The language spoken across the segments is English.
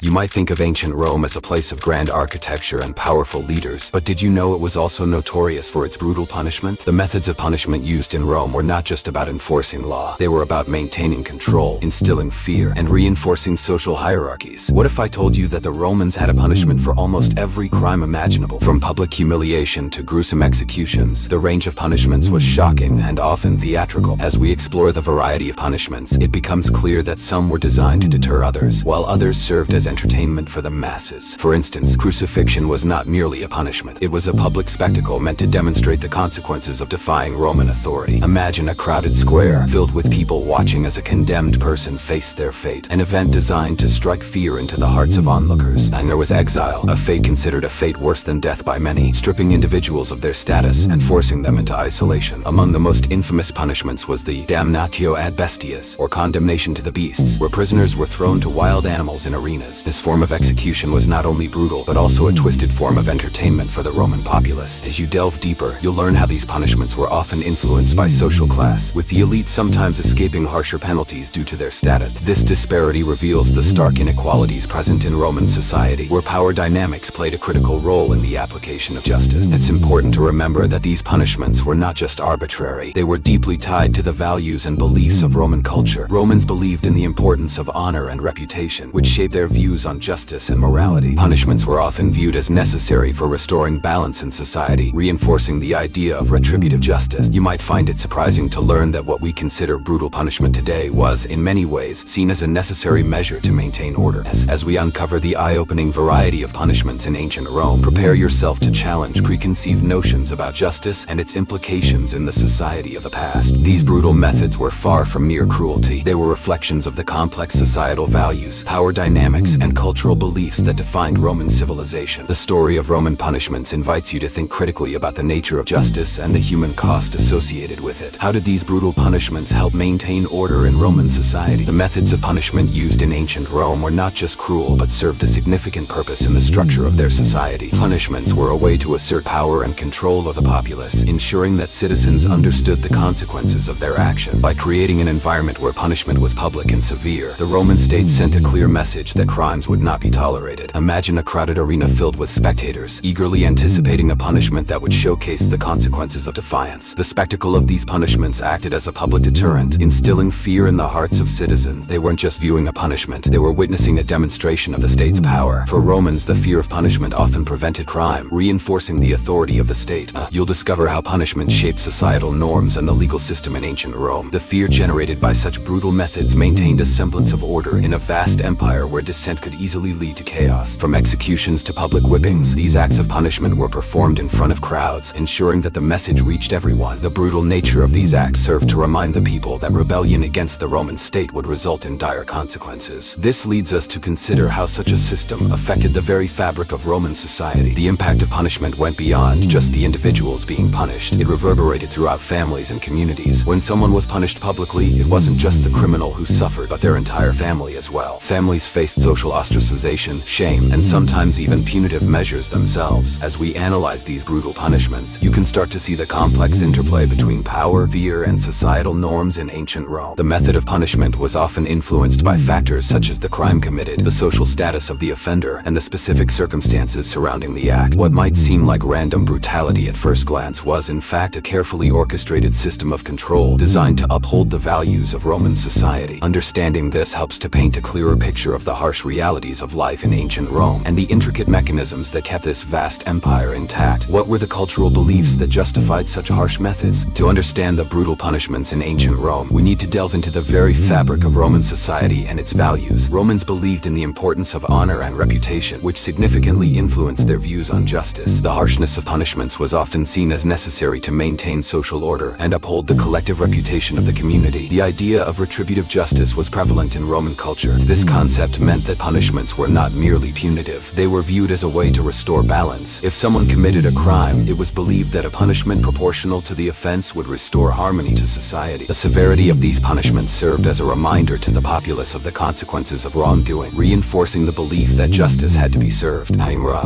You might think of ancient Rome as a place of grand architecture and powerful leaders, but did you know it was also notorious for its brutal punishment? The methods of punishment used in Rome were not just about enforcing law. They were about maintaining control, instilling fear, and reinforcing social hierarchies. What if I told you that the Romans had a punishment for almost every crime imaginable? From public humiliation to gruesome executions, the range of punishments was shocking and often theatrical. As we explore the variety of punishments, it becomes clear that some were designed to deter others, while others served as entertainment for the masses. For instance, crucifixion was not merely a punishment. It was a public spectacle meant to demonstrate the consequences of defying Roman authority. Imagine a crowded square filled with people watching as a condemned person faced their fate, an event designed to strike fear into the hearts of onlookers. And there was exile, a fate considered a fate worse than death by many, stripping individuals of their status and forcing them into isolation. Among the most infamous punishments was the Damnatio ad Bestias, or condemnation to the beasts, where prisoners were thrown to wild animals in arenas. This form of execution was not only brutal, but also a twisted form of entertainment for the Roman populace. As you delve deeper, you'll learn how these punishments were often influenced by social class, with the elite sometimes escaping harsher penalties due to their status. This disparity reveals the stark inequalities present in Roman society, where power dynamics played a critical role in the application of justice. It's important to remember that these punishments were not just arbitrary. They were deeply tied to the values and beliefs of Roman culture. Romans believed in the importance of honor and reputation, which shaped their views on justice and morality. Punishments were often viewed as necessary for restoring balance in society, reinforcing the idea of retributive justice. You might find it surprising to learn that what we consider brutal punishment today was, in many ways, seen as a necessary measure to maintain order. As we uncover the eye-opening variety of punishments in ancient Rome, prepare yourself to challenge preconceived notions about justice and its implications in the society of the past. These brutal methods were far from mere cruelty. They were reflections of the complex societal values, power dynamics, and cultural beliefs that defined Roman civilization. The story of Roman punishments invites you to think critically about the nature of justice and the human cost associated with it. How did these brutal punishments help maintain order in Roman society? The methods of punishment used in ancient Rome were not just cruel, but served a significant purpose in the structure of their society. Punishments were a way to assert power and control of the populace, ensuring that citizens understood the consequences of their action. By creating an environment where punishment was public and severe, the Roman state sent a clear message that crimes would not be tolerated. Imagine a crowded arena filled with spectators, eagerly anticipating a punishment that would showcase the consequences of defiance. The spectacle of these punishments acted as a public deterrent, instilling fear in the hearts of citizens. They weren't just viewing a punishment, they were witnessing a demonstration of the state's power. For Romans, the fear of punishment often prevented crime, reinforcing the authority of the state. You'll discover how punishment shaped societal norms and the legal system in ancient Rome. The fear generated by such brutal methods maintained a semblance of order in a vast empire where dissent could easily lead to chaos. From executions to public whippings, these acts of punishment were performed in front of crowds, ensuring that the message reached everyone. The brutal nature of these acts served to remind the people that rebellion against the Roman state would result in dire consequences. This leads us to consider how such a system affected the very fabric of Roman society. The impact of punishment went beyond just the individuals being punished. It reverberated throughout families and communities. When someone was punished publicly, it wasn't just the criminal who suffered, but their entire family as well. Families faced social ostracization, shame, and sometimes even punitive measures themselves. As we analyze these brutal punishments, you can start to see the complex interplay between power, fear, and societal norms in ancient Rome. The method of punishment was often influenced by factors such as the crime committed, the social status of the offender, and the specific circumstances surrounding the act. What might seem like random brutality at first glance was, in fact, a carefully orchestrated system of control designed to uphold the values of Roman society. Understanding this helps to paint a clearer picture of the harsh realities of life in ancient Rome and the intricate mechanisms that kept this vast empire intact. What were the cultural beliefs that justified such harsh methods? To understand the brutal punishments in ancient Rome, we need to delve into the very fabric of Roman society and its values. Romans believed in the importance of honor and reputation, which significantly influenced their views on justice. The harshness of punishments was often seen as necessary to maintain social order and uphold the collective reputation of the community. The idea of retributive justice was prevalent in Roman culture. This concept meant that punishments were not merely punitive. They were viewed as a way to restore balance. If someone committed a crime, it was believed that a punishment proportional to the offense would restore harmony to society. The severity of these punishments served as a reminder to the populace of the consequences of wrongdoing, reinforcing the belief that justice had to be served.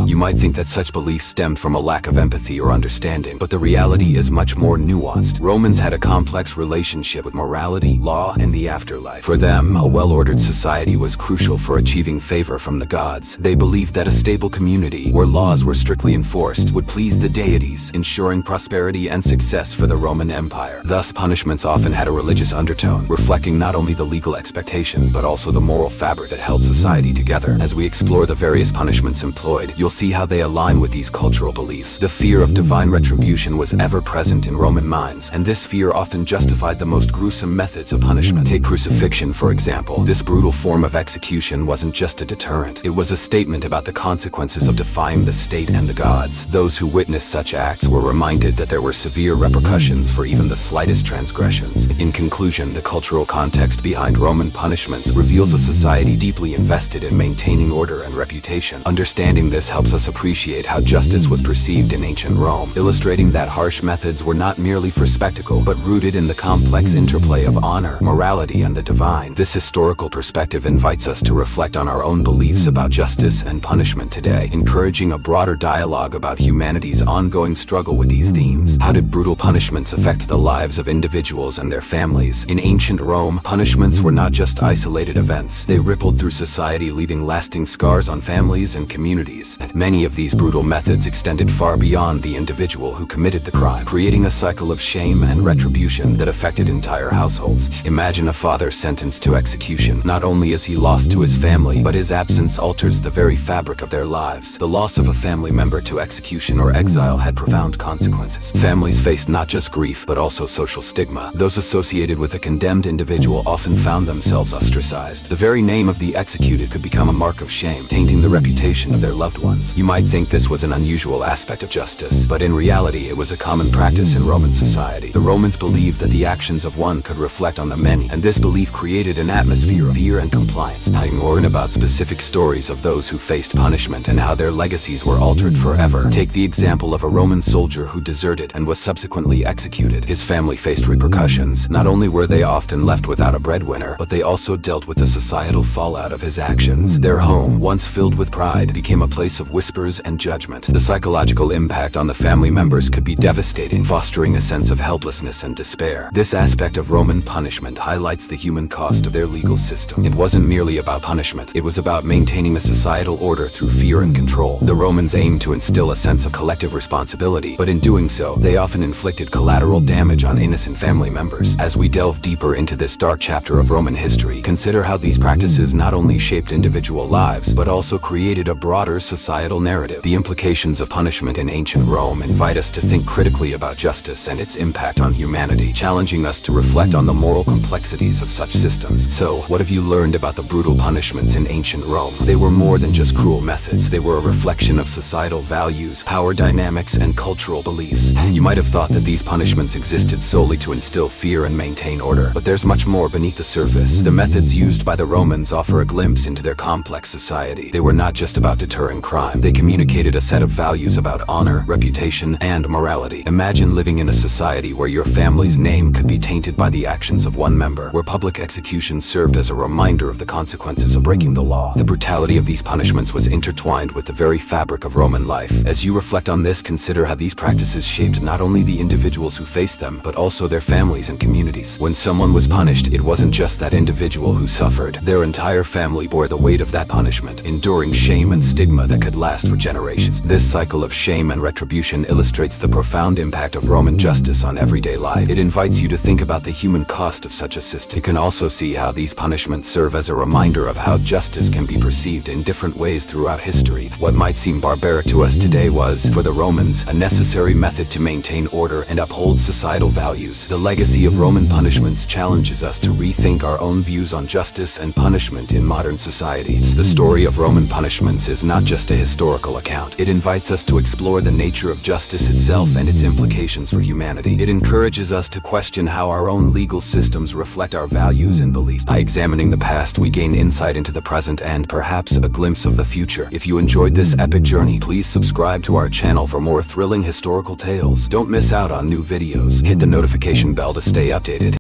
You might think that such beliefs stemmed from a lack of empathy or understanding, but the reality is much more nuanced. Romans had a complex relationship with morality, law, and the afterlife. For them, a well-ordered society was crucial for achieving receiving favor from the gods. They believed that a stable community, where laws were strictly enforced, would please the deities, ensuring prosperity and success for the Roman Empire. Thus, punishments often had a religious undertone, reflecting not only the legal expectations but also the moral fabric that held society together. As we explore the various punishments employed, you'll see how they align with these cultural beliefs. The fear of divine retribution was ever present in Roman minds, and this fear often justified the most gruesome methods of punishment. Take crucifixion, for example. This brutal form of execution wasn't just a deterrent. It was a statement about the consequences of defying the state and the gods. Those who witnessed such acts were reminded that there were severe repercussions for even the slightest transgressions. In conclusion, the cultural context behind Roman punishments reveals a society deeply invested in maintaining order and reputation. Understanding this helps us appreciate how justice was perceived in ancient Rome, illustrating that harsh methods were not merely for spectacle, but rooted in the complex interplay of honor, morality, and the divine. This historical perspective invites us to reflect on our own beliefs about justice and punishment today, encouraging a broader dialogue about humanity's ongoing struggle with these themes. How did brutal punishments affect the lives of individuals and their families? In ancient Rome, punishments were not just isolated events. They rippled through society, leaving lasting scars on families and communities. Many of these brutal methods extended far beyond the individual who committed the crime, creating a cycle of shame and retribution that affected entire households. Imagine a father sentenced to execution. Not only is he lost to his family, but his absence alters the very fabric of their lives. The loss of a family member to execution or exile had profound consequences. Families faced not just grief, but also social stigma. Those associated with a condemned individual often found themselves ostracized. The very name of the executed could become a mark of shame, tainting the reputation of their loved ones. You might think this was an unusual aspect of justice, but in reality it was a common practice in Roman society. The Romans believed that the actions of one could reflect on the many, and this belief created an atmosphere of fear and compliance. Now you learn about specific stories of those who faced punishment and how their legacies were altered forever. Take the example of a Roman soldier who deserted and was subsequently executed. His family faced repercussions. Not only were they often left without a breadwinner, but they also dealt with the societal fallout of his actions. Their home, once filled with pride, became a place of whispers and judgment. The psychological impact on the family members could be devastating, fostering a sense of helplessness and despair. This aspect of Roman punishment highlights the human cost of their legal system. It wasn't merely about punishment. It was about maintaining a societal order through fear and control. The Romans aimed to instill a sense of collective responsibility, but in doing so, they often inflicted collateral damage on innocent family members. As we delve deeper into this dark chapter of Roman history, consider how these practices not only shaped individual lives, but also created a broader societal narrative. The implications of punishment in ancient Rome invite us to think critically about justice and its impact on humanity, challenging us to reflect on the moral complexities of such systems. So, what have you learned about the brutal punishments in ancient Rome? They were more than just cruel methods. They were a reflection of societal values, power dynamics, and cultural beliefs. You might have thought that these punishments existed solely to instill fear and maintain order, but there's much more beneath the surface. The methods used by the Romans offer a glimpse into their complex society. They were not just about deterring crime. They communicated a set of values about honor, reputation, and morality. Imagine living in a society where your family's name could be tainted by the actions of one member, where public execution served as a reminder of the consequences of breaking the law. The brutality of these punishments was intertwined with the very fabric of Roman life. As you reflect on this, consider how these practices shaped not only the individuals who faced them, but also their families and communities. When someone was punished, it wasn't just that individual who suffered. Their entire family bore the weight of that punishment, enduring shame and stigma that could last for generations. This cycle of shame and retribution illustrates the profound impact of Roman justice on everyday life. It invites you to think about the human cost of such a system. You can also see how these punishments serve as a reminder of how justice can be perceived in different ways throughout history. What might seem barbaric to us today was, for the Romans, a necessary method to maintain order and uphold societal values. The legacy of Roman punishments challenges us to rethink our own views on justice and punishment in modern societies. The story of Roman punishments is not just a historical account. It invites us to explore the nature of justice itself and its implications for humanity. It encourages us to question how our own legal systems reflect our values and beliefs. By examining the past, we gain insight into the present and perhaps a glimpse of the future. If you enjoyed this epic journey, please subscribe to our channel for more thrilling historical tales. Don't miss out on new videos. Hit the notification bell to stay updated.